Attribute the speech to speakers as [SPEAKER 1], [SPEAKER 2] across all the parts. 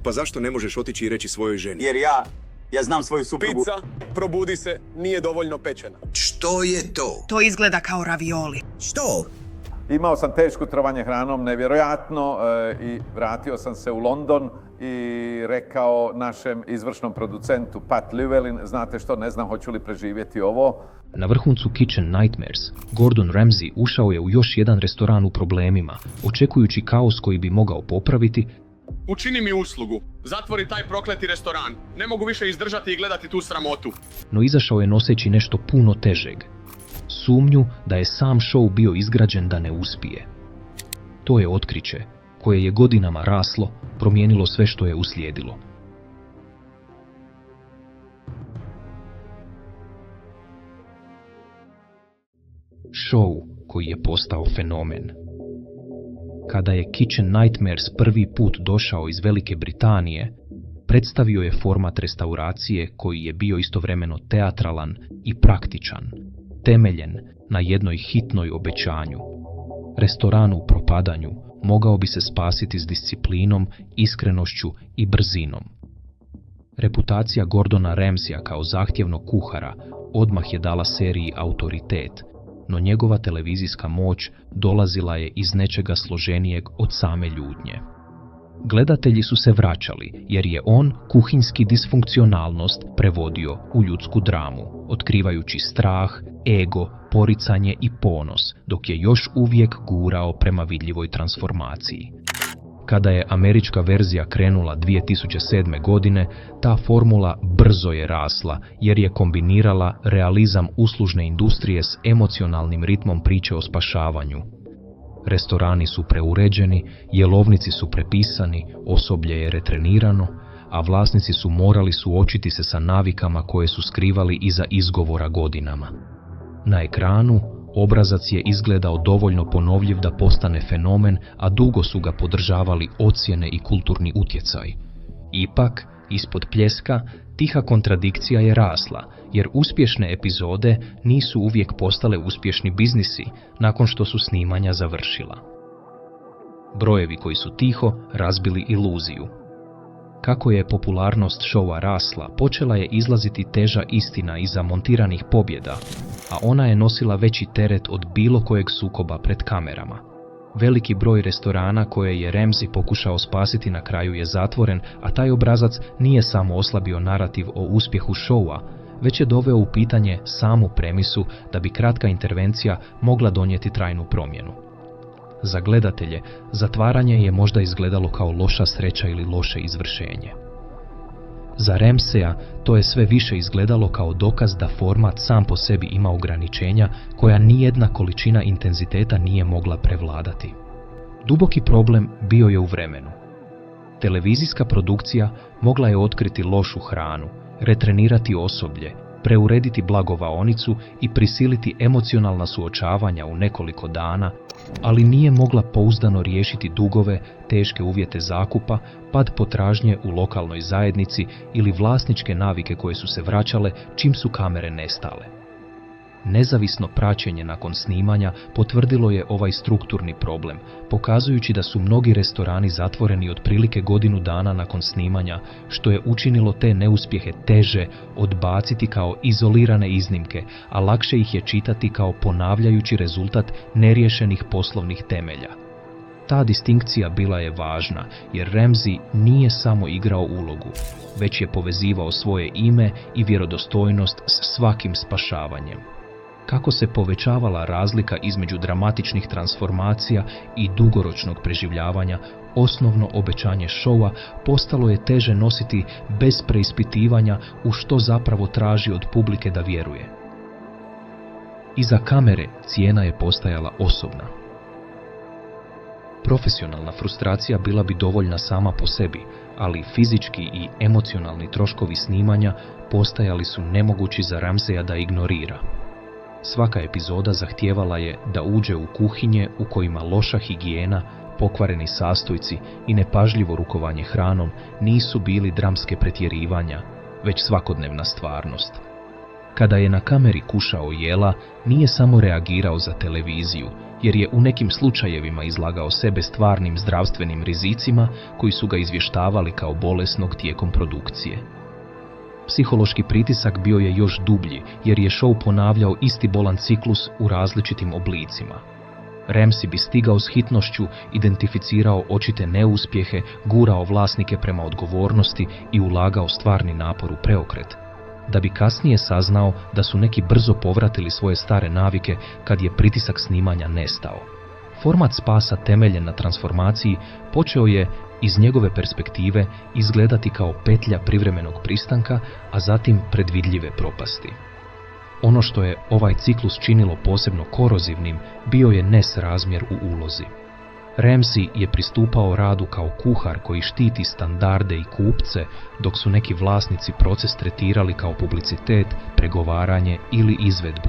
[SPEAKER 1] pa zašto ne možeš otići i reći svojoj ženi?
[SPEAKER 2] Jer ja znam svoju suprugu.
[SPEAKER 3] Pizza, probudi se, nije dovoljno pečena.
[SPEAKER 4] Što je to?
[SPEAKER 5] To izgleda kao ravioli.
[SPEAKER 4] Što?
[SPEAKER 6] Imao sam teško trovanje hranom, nevjerojatno, i vratio sam se u London i rekao našem izvršnom producentu Pat Llewellyn, znate što, ne znam hoću li preživjeti ovo.
[SPEAKER 7] Na vrhuncu Kitchen Nightmares, Gordon Ramsay ušao je u još jedan restoran u problemima, očekujući kaos koji bi mogao popraviti.
[SPEAKER 3] Učini mi uslugu, zatvori taj prokleti restoran, ne mogu više izdržati i gledati tu sramotu.
[SPEAKER 7] No izašao je noseći nešto puno težeg. Sumnju da je sam show bio izgrađen da ne uspije. To je otkriće, koje je godinama raslo, promijenilo sve što je uslijedilo. Show koji je postao fenomen. Kada je Kitchen Nightmares prvi put došao iz Velike Britanije, predstavio je format restauracije koji je bio istovremeno teatralan i praktičan, temeljen na jednoj hitnoj obećanju. Restoran u propadanju mogao bi se spasiti s disciplinom, iskrenošću i brzinom. Reputacija Gordona Ramsaya kao zahtjevnog kuhara odmah je dala seriji autoritet, no njegova televizijska moć dolazila je iz nečega složenijeg od same ljutnje. Gledatelji su se vraćali jer je on kuhinjski disfunkcionalnost prevodio u ljudsku dramu, otkrivajući strah, ego, poricanje i ponos, dok je još uvijek gurao prema vidljivoj transformaciji. Kada je američka verzija krenula 2007. godine, ta formula brzo je rasla jer je kombinirala realizam uslužne industrije s emocionalnim ritmom priče o spašavanju. Restorani su preuređeni, jelovnici su prepisani, osoblje je retrenirano, a vlasnici su morali suočiti se sa navikama koje su skrivali iza izgovora godinama. Na ekranu obrazac je izgledao dovoljno ponovljiv da postane fenomen, a dugo su ga podržavali ocjene i kulturni utjecaj. Ipak, ispod pljeska, tiha kontradikcija je rasla, jer uspješne epizode nisu uvijek postale uspješni biznisi nakon što su snimanja završila. Brojevi koji su tiho razbili iluziju. Kako je popularnost šova rasla, počela je izlaziti teža istina iza montiranih pobjeda, a ona je nosila veći teret od bilo kojeg sukoba pred kamerama. Veliki broj restorana koje je Ramsay pokušao spasiti na kraju je zatvoren, a taj obrazac nije samo oslabio narativ o uspjehu šova, već je doveo u pitanje samu premisu da bi kratka intervencija mogla donijeti trajnu promjenu. Za gledatelje, zatvaranje je možda izgledalo kao loša sreća ili loše izvršenje. Za Ramsaya to je sve više izgledalo kao dokaz da format sam po sebi ima ograničenja koja nijedna količina intenziteta nije mogla prevladati. Duboki problem bio je u vremenu. Televizijska produkcija mogla je otkriti lošu hranu, retrenirati osoblje, preurediti blagovaonicu i prisiliti emocionalna suočavanja u nekoliko dana, ali nije mogla pouzdano riješiti dugove, teške uvjete zakupa, pad potražnje u lokalnoj zajednici ili vlasničke navike koje su se vraćale čim su kamere nestale. Nezavisno praćenje nakon snimanja potvrdilo je ovaj strukturni problem, pokazujući da su mnogi restorani zatvoreni otprilike godinu dana nakon snimanja, što je učinilo te neuspjehe teže odbaciti kao izolirane iznimke, a lakše ih je čitati kao ponavljajući rezultat neriješenih poslovnih temelja. Ta distinkcija bila je važna, jer Ramsay nije samo igrao ulogu, već je povezivao svoje ime i vjerodostojnost s svakim spašavanjem. Kako se povećavala razlika između dramatičnih transformacija i dugoročnog preživljavanja, osnovno obećanje šova postalo je teže nositi bez preispitivanja u što zapravo traži od publike da vjeruje. Iza kamere cijena je postajala osobna. Profesionalna frustracija bila bi dovoljna sama po sebi, ali fizički i emocionalni troškovi snimanja postajali su nemogući za Ramsaya da ignorira. Svaka epizoda zahtijevala je da uđe u kuhinje u kojima loša higijena, pokvareni sastojci i nepažljivo rukovanje hranom nisu bili dramske pretjerivanja, već svakodnevna stvarnost. Kada je na kameri kušao jela, nije samo reagirao za televiziju, jer je u nekim slučajevima izlagao sebe stvarnim zdravstvenim rizicima koji su ga izvještavali kao bolesnog tijekom produkcije. Psihološki pritisak bio je još dublji, jer je show ponavljao isti bolan ciklus u različitim oblicima. Ramsey bi stigao s hitnošću, identificirao očite neuspjehe, gurao vlasnike prema odgovornosti i ulagao stvarni napor u preokret, da bi kasnije saznao da su neki brzo povratili svoje stare navike kad je pritisak snimanja nestao. Format spasa temeljen na transformaciji počeo je, iz njegove perspektive, izgledati kao petlja privremenog pristanka, a zatim predvidljive propasti. Ono što je ovaj ciklus činilo posebno korozivnim bio je nesrazmjer u ulozi. Ramsey je pristupao radu kao kuhar koji štiti standarde i kupce, dok su neki vlasnici proces tretirali kao publicitet, pregovaranje ili izvedbu.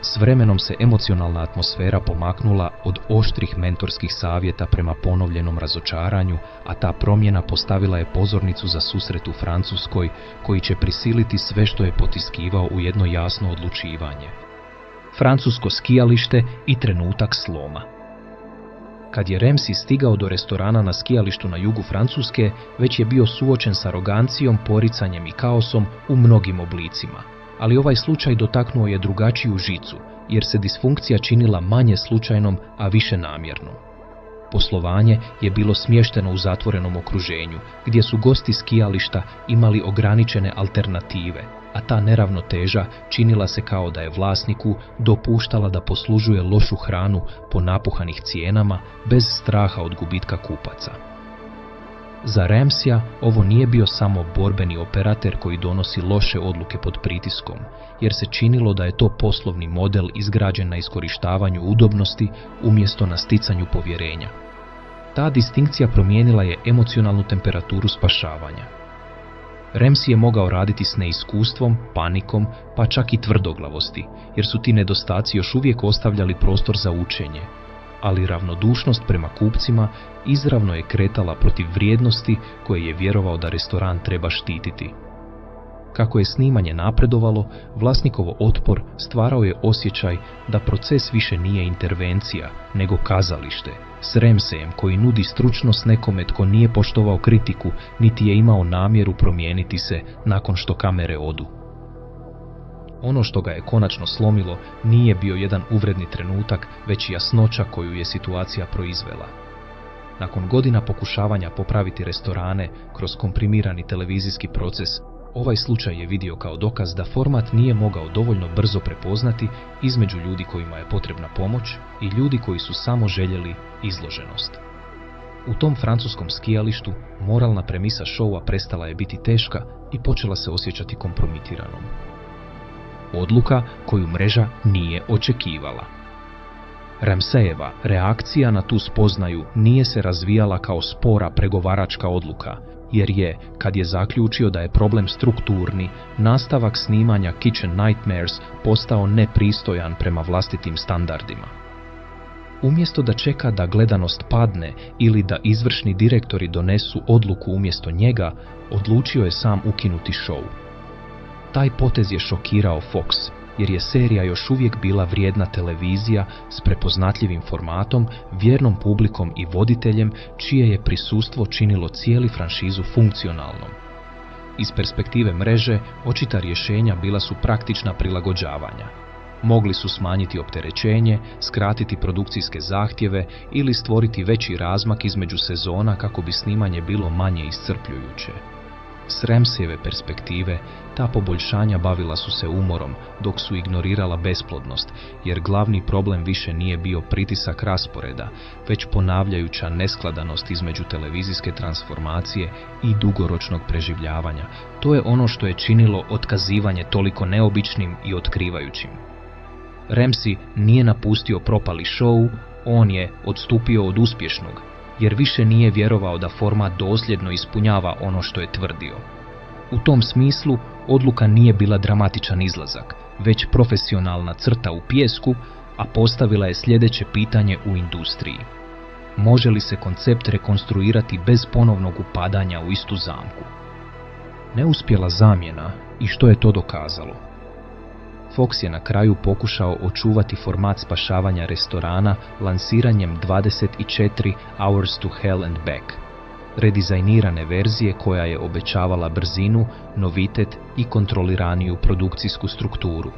[SPEAKER 7] S vremenom se emocionalna atmosfera pomaknula od oštrih mentorskih savjeta prema ponovljenom razočaranju, a ta promjena postavila je pozornicu za susret u Francuskoj koji će prisiliti sve što je potiskivao u jedno jasno odlučivanje. Francusko skijalište i trenutak sloma. Kad je Ramsey stigao do restorana na skijalištu na jugu Francuske, već je bio suočen s arogancijom, poricanjem i kaosom u mnogim oblicima. Ali ovaj slučaj dotaknuo je drugačiju žicu, jer se disfunkcija činila manje slučajnom, a više namjernom. Poslovanje je bilo smješteno u zatvorenom okruženju, gdje su gosti skijališta imali ograničene alternative, a ta neravnoteža činila se kao da je vlasniku dopuštala da poslužuje lošu hranu po napuhanih cijenama bez straha od gubitka kupaca. Za Ramseya ovo nije bio samo borbeni operater koji donosi loše odluke pod pritiskom, jer se činilo da je to poslovni model izgrađen na iskorištavanju udobnosti umjesto na sticanju povjerenja. Ta distinkcija promijenila je emocionalnu temperaturu spašavanja. Ramsey je mogao raditi s neiskustvom, panikom, pa čak i tvrdoglavosti, jer su ti nedostaci još uvijek ostavljali prostor za učenje, ali ravnodušnost prema kupcima izravno je kretala protiv vrijednosti koje je vjerovao da restoran treba štititi. Kako je snimanje napredovalo, vlasnikovo otpor stvarao je osjećaj da proces više nije intervencija, nego kazalište, s Ramseyem koji nudi stručnost nekome tko nije poštovao kritiku, niti je imao namjeru promijeniti se nakon što kamere odu. Ono što ga je konačno slomilo nije bio jedan uvredni trenutak, već jasnoća koju je situacija proizvela. Nakon godina pokušavanja popraviti restorane kroz komprimirani televizijski proces, ovaj slučaj je vidio kao dokaz da format nije mogao dovoljno brzo prepoznati između ljudi kojima je potrebna pomoć i ljudi koji su samo željeli izloženost. U tom francuskom skijalištu moralna premisa šoua prestala je biti teška i počela se osjećati kompromitiranom. Odluka koju mreža nije očekivala. Ramseyeva reakcija na tu spoznaju nije se razvijala kao spora pregovaračka odluka, jer je, kad je zaključio da je problem strukturni, nastavak snimanja Kitchen Nightmares postao nepristojan prema vlastitim standardima. Umjesto da čeka da gledanost padne ili da izvršni direktori donesu odluku umjesto njega, odlučio je sam ukinuti show. Taj potez je šokirao Fox, jer je serija još uvijek bila vrijedna televizija s prepoznatljivim formatom, vjernom publikom i voditeljem, čije je prisustvo činilo cijeli franšizu funkcionalnom. Iz perspektive mreže, očita rješenja bila su praktična prilagođavanja. Mogli su smanjiti opterećenje, skratiti produkcijske zahtjeve ili stvoriti veći razmak između sezona kako bi snimanje bilo manje iscrpljujuće. S Ramseyeve perspektive, ta poboljšanja bavila su se umorom, dok su ignorirala besplodnost, jer glavni problem više nije bio pritisak rasporeda, već ponavljajuća neskladanost između televizijske transformacije i dugoročnog preživljavanja. To je ono što je činilo otkazivanje toliko neobičnim i otkrivajućim. Ramsey nije napustio propali show, on je odstupio od uspješnog, jer više nije vjerovao da format dosljedno ispunjava ono što je tvrdio. U tom smislu, odluka nije bila dramatičan izlazak, već profesionalna crta u pijesku, a postavila je sljedeće pitanje u industriji. Može li se koncept rekonstruirati bez ponovnog upadanja u istu zamku? Neuspjela zamjena i što je to dokazalo? Fox je na kraju pokušao očuvati format spašavanja restorana lansiranjem 24 Hours to Hell and Back, redizajnirane verzije koja je obećavala brzinu, novitet i kontroliraniju produkcijsku strukturu.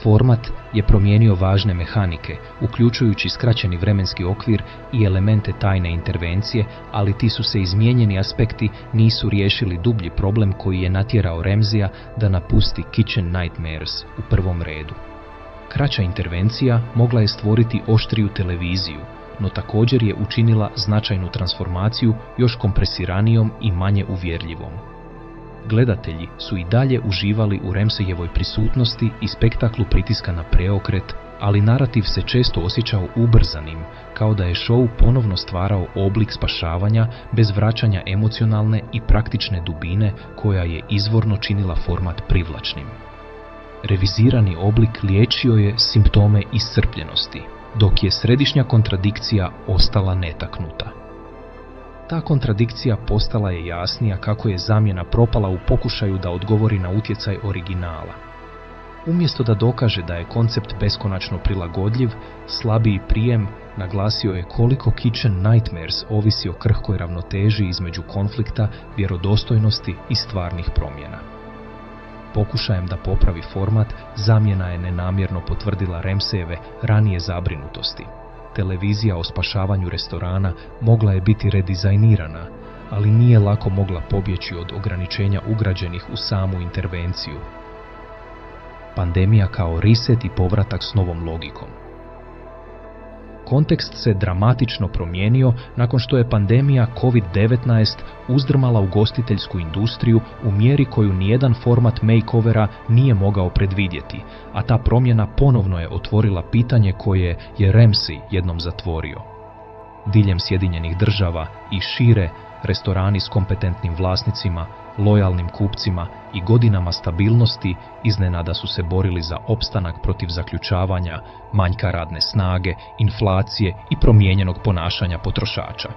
[SPEAKER 7] Format je promijenio važne mehanike, uključujući skraćeni vremenski okvir i elemente tajne intervencije, ali ti su se izmijenjeni aspekti nisu riješili dublji problem koji je natjerao Ramseya da napusti Kitchen Nightmares u prvom redu. Kraća intervencija mogla je stvoriti oštriju televiziju, no također je učinila značajnu transformaciju još kompresiranijom i manje uvjerljivom. Gledatelji su i dalje uživali u Ramseyevoj prisutnosti i spektaklu pritiska na preokret, ali narativ se često osjećao ubrzanim, kao da je show ponovno stvarao oblik spašavanja bez vraćanja emocionalne i praktične dubine koja je izvorno činila format privlačnim. Revizirani oblik liječio je simptome iscrpljenosti, dok je središnja kontradikcija ostala netaknuta. Ta kontradikcija postala je jasnija kako je zamjena propala u pokušaju da odgovori na utjecaj originala. Umjesto da dokaže da je koncept beskonačno prilagodljiv, slabiji prijem naglasio je koliko Kitchen Nightmares ovisi o krhkoj ravnoteži između konflikta, vjerodostojnosti i stvarnih promjena. Pokušajem da popravi format, zamjena je nenamjerno potvrdila Ramseyeve ranije zabrinutosti. Televizija o spašavanju restorana mogla je biti redizajnirana, ali nije lako mogla pobjeći od ograničenja ugrađenih u samu intervenciju. Pandemija kao reset i povratak s novom logikom. Kontekst se dramatično promijenio nakon što je pandemija COVID-19 uzdrmala ugostiteljsku industriju u mjeri koju nijedan format makeovera nije mogao predvidjeti, a ta promjena ponovno je otvorila pitanje koje je Ramsey jednom zatvorio. Diljem Sjedinjenih Država i šire, restorani s kompetentnim vlasnicima, lojalnim kupcima i godinama stabilnosti iznenada su se borili za opstanak protiv zaključavanja, manjka radne snage, inflacije i promijenjenog ponašanja potrošača.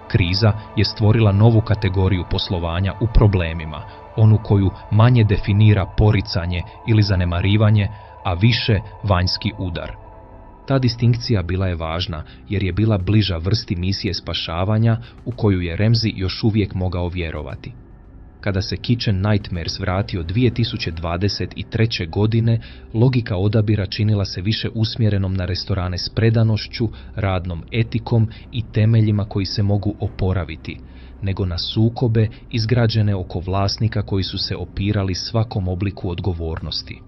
[SPEAKER 7] Kriza je stvorila novu kategoriju poslovanja u problemima, onu koju manje definira poricanje ili zanemarivanje, a više vanjski udar. Ta distinkcija bila je važna jer je bila bliža vrsti misije spašavanja u koju je Ramsey još uvijek mogao vjerovati. Kada se Kitchen Nightmares vratio 2023. godine, logika odabira činila se više usmjerenom na restorane s predanošću, radnom etikom i temeljima koji se mogu oporaviti, nego na sukobe izgrađene oko vlasnika koji su se opirali svakom obliku odgovornosti.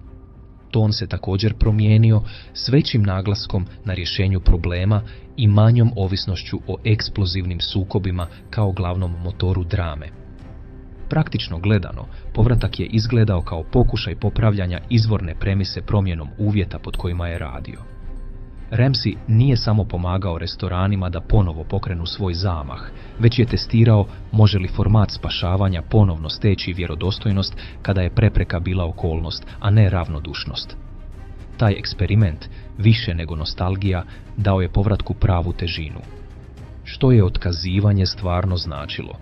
[SPEAKER 7] Ton se također promijenio s većim naglaskom na rješenju problema i manjom ovisnošću o eksplozivnim sukobima kao glavnom motoru drame. Praktično gledano, povratak je izgledao kao pokušaj popravljanja izvorne premise promjenom uvjeta pod kojima je radio. Ramsey nije samo pomagao restoranima da ponovo pokrenu svoj zamah, već je testirao može li format spašavanja ponovno steći vjerodostojnost kada je prepreka bila okolnost, a ne ravnodušnost. Taj eksperiment, više nego nostalgija, dao je povratku pravu težinu. Što je otkazivanje stvarno značilo?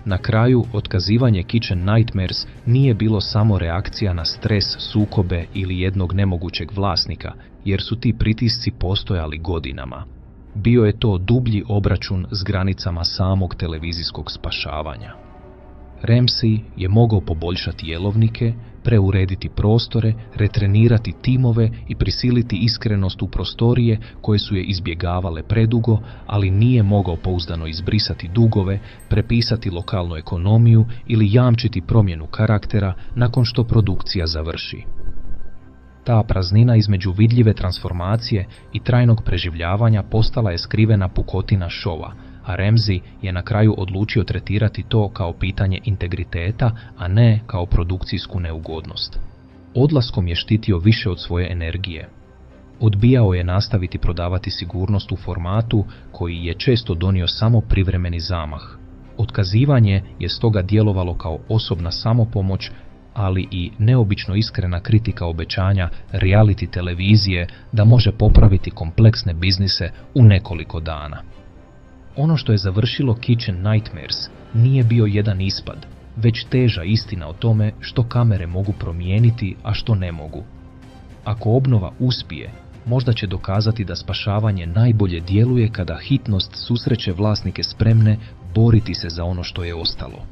[SPEAKER 7] Na kraju, otkazivanje Kitchen Nightmares nije bilo samo reakcija na stres, sukobe ili jednog nemogućeg vlasnika, jer su ti pritisci postojali godinama. Bio je to dublji obračun s granicama samog televizijskog spašavanja. Ramsey je mogao poboljšati jelovnike, preurediti prostore, retrenirati timove i prisiliti iskrenost u prostorije koje su je izbjegavale predugo, ali nije mogao pouzdano izbrisati dugove, prepisati lokalnu ekonomiju ili jamčiti promjenu karaktera nakon što produkcija završi. Ta praznina između vidljive transformacije i trajnog preživljavanja postala je skrivena pukotina šova, a Ramsey je na kraju odlučio tretirati to kao pitanje integriteta, a ne kao produkcijsku neugodnost. Odlaskom je štitio više od svoje energije. Odbijao je nastaviti prodavati sigurnost u formatu koji je često donio samo privremeni zamah. Otkazivanje je stoga djelovalo kao osobna samopomoć, ali i neobično iskrena kritika obećanja reality televizije da može popraviti kompleksne biznise u nekoliko dana. Ono što je završilo Kitchen Nightmares nije bio jedan ispad, već teža istina o tome što kamere mogu promijeniti, a što ne mogu. Ako obnova uspije, možda će dokazati da spašavanje najbolje djeluje kada hitnost susreće vlasnike spremne boriti se za ono što je ostalo.